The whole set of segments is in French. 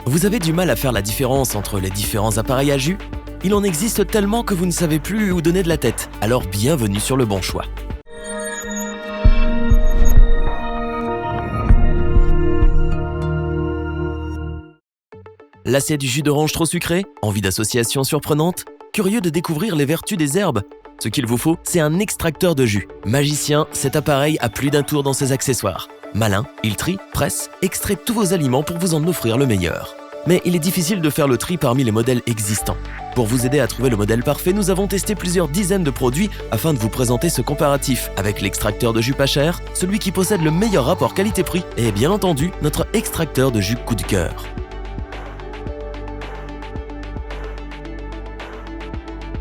Vous avez du mal à faire la différence entre les différents appareils à jus? Il en existe tellement que vous ne savez plus où donner de la tête, alors bienvenue sur le bon choix. Lassé du jus d'orange trop sucré? Envie d'associations surprenantes? Curieux de découvrir les vertus des herbes? Ce qu'il vous faut, c'est un extracteur de jus. Magicien, cet appareil a plus d'un tour dans ses accessoires. Malin, il trie, presse, extrait tous vos aliments pour vous en offrir le meilleur. Mais il est difficile de faire le tri parmi les modèles existants. Pour vous aider à trouver le modèle parfait, nous avons testé plusieurs dizaines de produits afin de vous présenter ce comparatif avec l'extracteur de jus pas cher, celui qui possède le meilleur rapport qualité-prix et bien entendu notre extracteur de jus coup de cœur.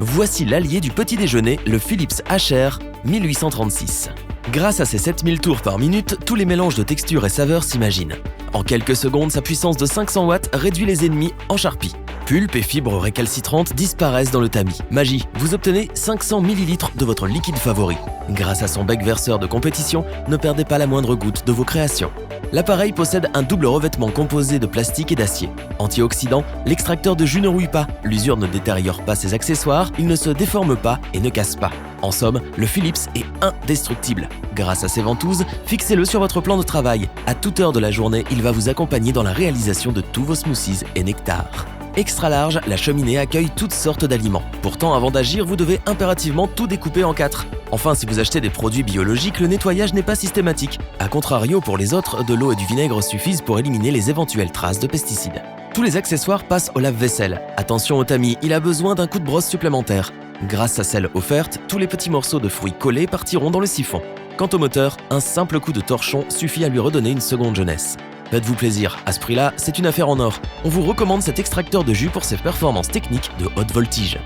Voici l'allié du petit déjeuner, le Philips HR 1836. Grâce à ses 7000 tours par minute, tous les mélanges de textures et saveurs s'imaginent. En quelques secondes, sa puissance de 500 watts réduit les ennemis en charpie. Pulpe et fibres récalcitrantes disparaissent dans le tamis. Magie, vous obtenez 500 ml de votre liquide favori. Grâce à son bec verseur de compétition, ne perdez pas la moindre goutte de vos créations. L'appareil possède un double revêtement composé de plastique et d'acier. Antioxydant, l'extracteur de jus ne rouille pas, l'usure ne détériore pas ses accessoires, il ne se déforme pas et ne casse pas. En somme, le Philips est indestructible. Grâce à ses ventouses, fixez-le sur votre plan de travail. À toute heure de la journée, il va vous accompagner dans la réalisation de tous vos smoothies et nectars. Extra large, la cheminée accueille toutes sortes d'aliments. Pourtant, avant d'agir, vous devez impérativement tout découper en 4. Enfin, si vous achetez des produits biologiques, le nettoyage n'est pas systématique. A contrario, pour les autres, de l'eau et du vinaigre suffisent pour éliminer les éventuelles traces de pesticides. Tous les accessoires passent au lave-vaisselle. Attention au tamis, il a besoin d'un coup de brosse supplémentaire. Grâce à celle offerte, tous les petits morceaux de fruits collés partiront dans le siphon. Quant au moteur, un simple coup de torchon suffit à lui redonner une seconde jeunesse. Faites-vous plaisir, à ce prix-là, c'est une affaire en or. On vous recommande cet extracteur de jus pour ses performances techniques de haute voltige.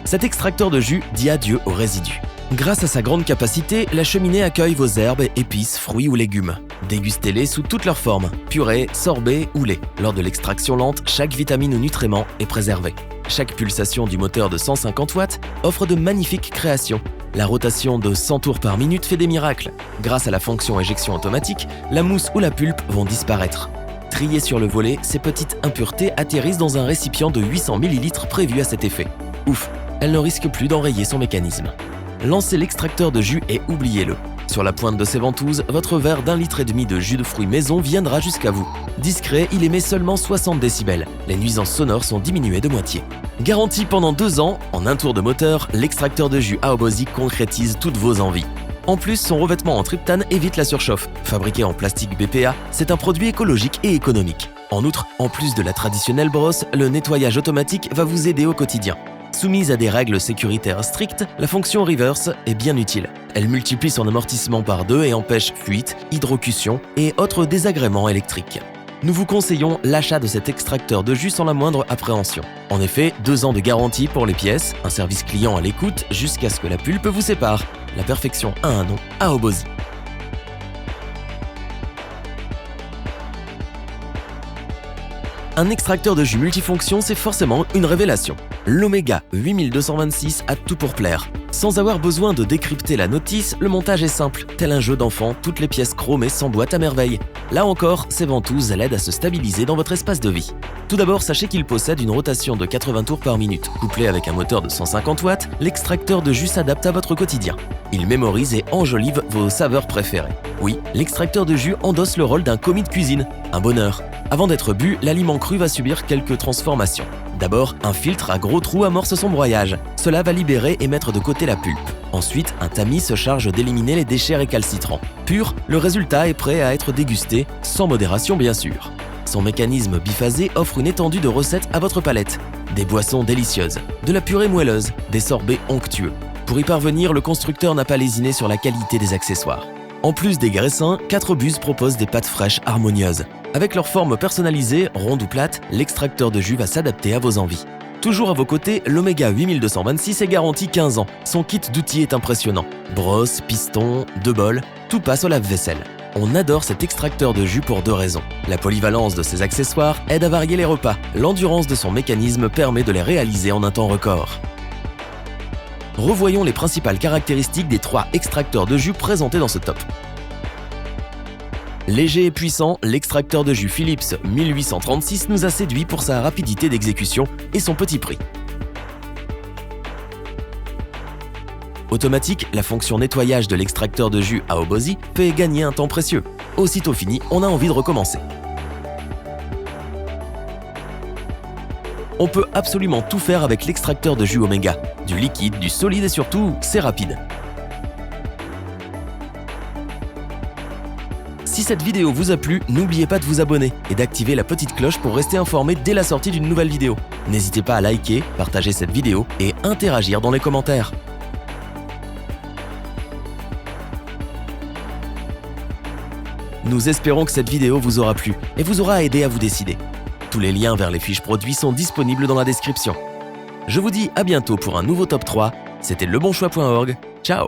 Cet extracteur de jus dit adieu aux résidus. Grâce à sa grande capacité, la cheminée accueille vos herbes, épices, fruits ou légumes. Dégustez-les sous toutes leurs formes, purée, sorbet ou lait. Lors de l'extraction lente, chaque vitamine ou nutriment est préservé. Chaque pulsation du moteur de 150 watts offre de magnifiques créations. La rotation de 100 tours par minute fait des miracles. Grâce à la fonction éjection automatique, la mousse ou la pulpe vont disparaître. Triées sur le volet, ces petites impuretés atterrissent dans un récipient de 800 ml prévu à cet effet. Ouf, elle ne risque plus d'enrayer son mécanisme. Lancez l'extracteur de jus et oubliez-le. Sur la pointe de ses ventouses, votre verre d'1,5 litre de jus de fruits maison viendra jusqu'à vous. Discret, il émet seulement 60 décibels. Les nuisances sonores sont diminuées de moitié. Garanti pendant 2 ans, en un tour de moteur, l'extracteur de jus Aobozy concrétise toutes vos envies. En plus, son revêtement en tryptane évite la surchauffe. Fabriqué en plastique BPA, c'est un produit écologique et économique. En outre, en plus de la traditionnelle brosse, le nettoyage automatique va vous aider au quotidien. Soumise à des règles sécuritaires strictes, la fonction reverse est bien utile. Elle multiplie son amortissement par 2 et empêche fuite, hydrocution et autres désagréments électriques. Nous vous conseillons l'achat de cet extracteur de jus sans la moindre appréhension. En effet, 2 ans de garantie pour les pièces, un service client à l'écoute jusqu'à ce que la pulpe vous sépare. La perfection a un nom, Aobozy. Un extracteur de jus multifonction, c'est forcément une révélation. L'Omega 8226 a tout pour plaire. Sans avoir besoin de décrypter la notice, le montage est simple. Tel un jeu d'enfant, toutes les pièces chromées s'emboîtent à merveille. Là encore, ces ventouses l'aident à se stabiliser dans votre espace de vie. Tout d'abord, sachez qu'il possède une rotation de 80 tours par minute. Couplé avec un moteur de 150 watts, l'extracteur de jus s'adapte à votre quotidien. Il mémorise et enjolive vos saveurs préférées. Oui, l'extracteur de jus endosse le rôle d'un commis de cuisine. Un bonheur. Avant d'être bu, l'aliment cru va subir quelques transformations. D'abord, un filtre à gros trous amorce son broyage. Cela va libérer et mettre de côté la pulpe. Ensuite, un tamis se charge d'éliminer les déchets récalcitrants. Pur, le résultat est prêt à être dégusté, sans modération bien sûr. Son mécanisme biphasé offre une étendue de recettes à votre palette. Des boissons délicieuses, de la purée moelleuse, des sorbets onctueux. Pour y parvenir, le constructeur n'a pas lésiné sur la qualité des accessoires. En plus des graissins, 4 buses proposent des pâtes fraîches harmonieuses. Avec leur forme personnalisée, ronde ou plate, l'extracteur de jus va s'adapter à vos envies. Toujours à vos côtés, l'Omega 8226 est garanti 15 ans. Son kit d'outils est impressionnant. Brosse, piston, 2 bols, tout passe au lave-vaisselle. On adore cet extracteur de jus pour 2 raisons. La polyvalence de ses accessoires aide à varier les repas. L'endurance de son mécanisme permet de les réaliser en un temps record. Revoyons les principales caractéristiques des 3 extracteurs de jus présentés dans ce top. Léger et puissant, l'extracteur de jus Philips 1836 nous a séduit pour sa rapidité d'exécution et son petit prix. Automatique, la fonction nettoyage de l'extracteur de jus à Obosi fait gagner un temps précieux. Aussitôt fini, on a envie de recommencer. On peut absolument tout faire avec l'extracteur de jus Omega. Du liquide, du solide et surtout, c'est rapide. Si cette vidéo vous a plu, n'oubliez pas de vous abonner et d'activer la petite cloche pour rester informé dès la sortie d'une nouvelle vidéo. N'hésitez pas à liker, partager cette vidéo et interagir dans les commentaires. Nous espérons que cette vidéo vous aura plu et vous aura aidé à vous décider. Tous les liens vers les fiches produits sont disponibles dans la description. Je vous dis à bientôt pour un nouveau top 3. C'était lebonchoix.org. Ciao!